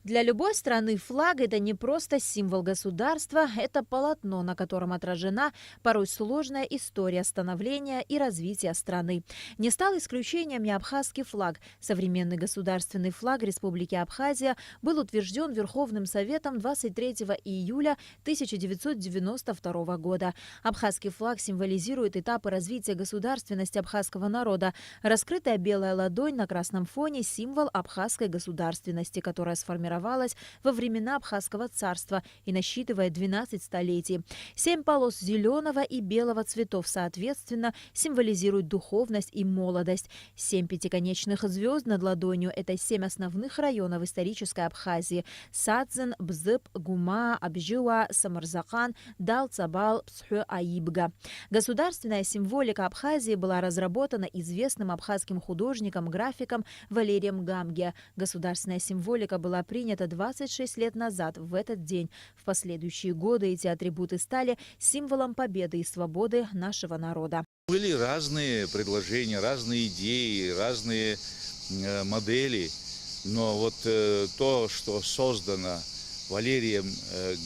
Для любой страны флаг – это не просто символ государства, это полотно, на котором отражена порой сложная история становления и развития страны. Не стал исключением и абхазский флаг. Современный государственный флаг Республики Абхазия был утвержден Верховным Советом 23 июля 1992 года. Абхазский флаг символизирует этапы развития государственности абхазского народа. Раскрытая белая ладонь на красном фоне – символ абхазской государственности, которая сформировалась во времена Абхазского царства и насчитывает 12 столетий. 7 полос зеленого и белого цветов, соответственно, символизируют духовность и молодость. 7 пятиконечных звезд над ладонью – это 7 основных районов исторической Абхазии – Садзен, Бзып, Гума, Абжиуа, Самарзахан, Дал-Цабал, Псхё-Аибга. Государственная символика Абхазии была разработана известным абхазским художником-графиком Валерием Гамге. Государственная символика была принята 26 лет назад, в этот день. В последующие годы эти атрибуты стали символом победы и свободы нашего народа. Были разные предложения, разные идеи, разные модели, но вот то, что создано Валерием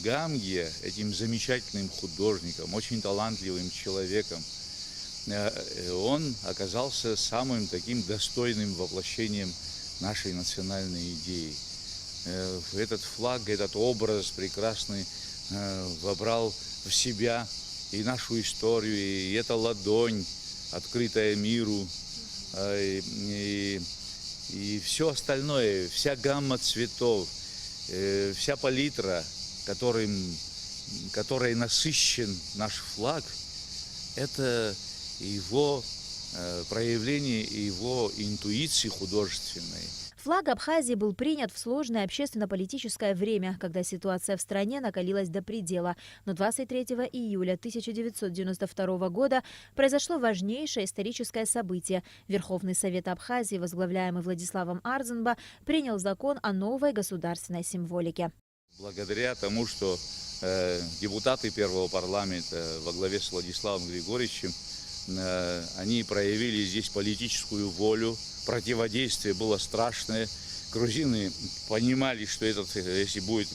Гамге, этим замечательным художником, очень талантливым человеком, он оказался самым таким достойным воплощением нашей национальной идеи. Этот флаг, этот образ прекрасный вобрал в себя и нашу историю, и эта ладонь, открытая миру, и все остальное, вся гамма цветов, вся палитра, которой насыщен наш флаг, это его проявление его интуиции художественной. Флаг Абхазии был принят в сложное общественно-политическое время, когда ситуация в стране накалилась до предела. Но 23 июля 1992 года произошло важнейшее историческое событие. Верховный Совет Абхазии, возглавляемый Владиславом Арзенба, принял закон о новой государственной символике. Благодаря тому, что депутаты первого парламента во главе с Владиславом Григорьевичем, они проявили здесь политическую волю, противодействие было страшное. Грузины понимали, что если будет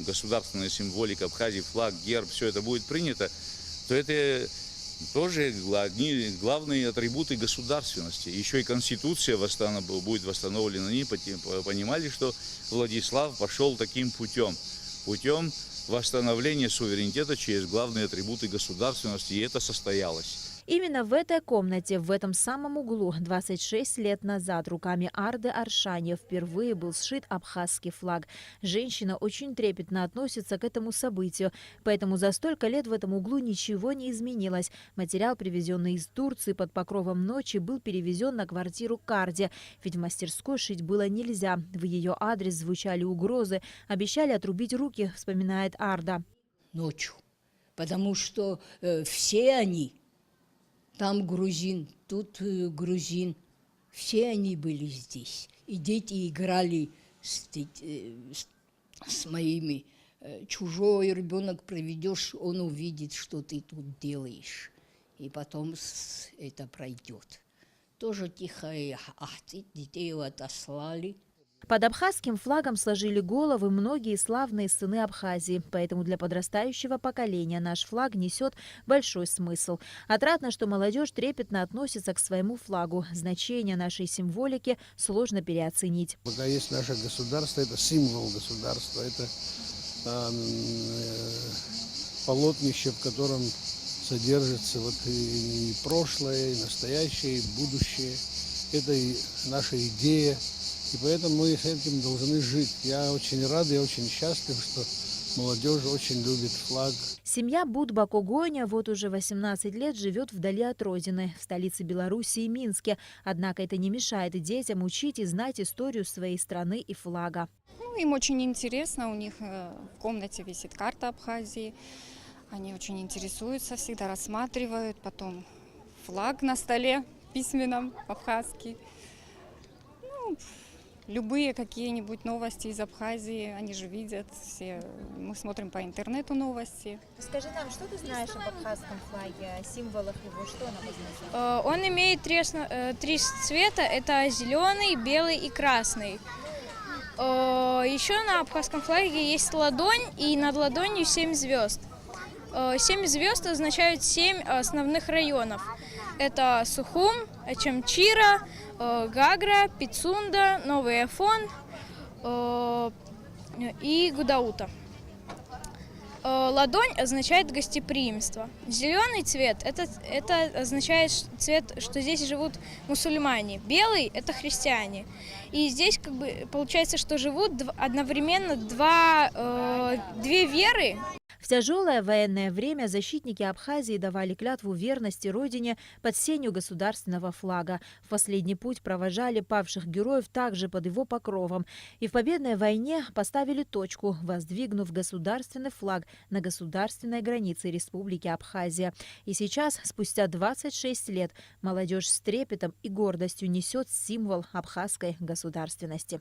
государственная символика Абхазии, флаг, герб, все это будет принято, то это тоже главные атрибуты государственности. Еще и Конституция будет восстановлена. Они понимали, что Владислав пошел таким путем восстановления суверенитета через главные атрибуты государственности, и это состоялось. Именно в этой комнате, в этом самом углу, 26 лет назад руками Арды Аршани впервые был сшит абхазский флаг. Женщина очень трепетно относится к этому событию, поэтому за столько лет в этом углу ничего не изменилось. Материал, привезенный из Турции под покровом ночи, был перевезен на квартиру к Арде, ведь в мастерской шить было нельзя. В ее адрес звучали угрозы, обещали отрубить руки, вспоминает Арда. Ночью, потому что все они... Там грузин, тут грузин. Все они были здесь. И дети играли с моими. Чужой ребенок проведешь, он увидит, что ты тут делаешь. И потом это пройдет. Тоже тихо, детей отослали. Под абхазским флагом сложили головы многие славные сыны Абхазии, поэтому для подрастающего поколения наш флаг несет большой смысл. Отрадно, что молодежь трепетно относится к своему флагу. Значение нашей символики сложно переоценить. Пока есть наше государство, это символ государства, это полотнище, в котором содержится и прошлое, и настоящее, и будущее. Это и наша идея. И поэтому мы с этим должны жить. Я очень рад, я очень счастлив, что молодежь очень любит флаг. Семья Будба-Когоня вот уже 18 лет живет вдали от родины, в столице Белоруссии, Минске. Однако это не мешает детям учить и знать историю своей страны и флага. Им очень интересно, у них в комнате висит карта Абхазии. Они очень интересуются, всегда рассматривают. Потом флаг на столе письменном абхазский. Любые какие-нибудь новости из Абхазии, они же видят все. Мы смотрим по интернету новости. Скажи нам, что ты знаешь об абхазском флаге, о символах его, что он обозначает? Он имеет три цвета, это зеленый, белый и красный. Еще на абхазском флаге есть ладонь, и над ладонью 7 звезд. 7 звезд означают 7 основных районов. Это Сухум, Чамчира, Гагра, Пицунда, Новый Афон и Гудаута. Ладонь означает гостеприимство. Зеленый цвет это означает цвет, что здесь живут мусульмане. Белый это христиане. И здесь как бы получается, что живут одновременно две веры. В тяжелое военное время защитники Абхазии давали клятву верности родине под сенью государственного флага. В последний путь провожали павших героев также под его покровом. И в победной войне поставили точку, воздвигнув государственный флаг на государственной границе Республики Абхазия. И сейчас, спустя 26 лет, молодежь с трепетом и гордостью несет символ абхазской государственности.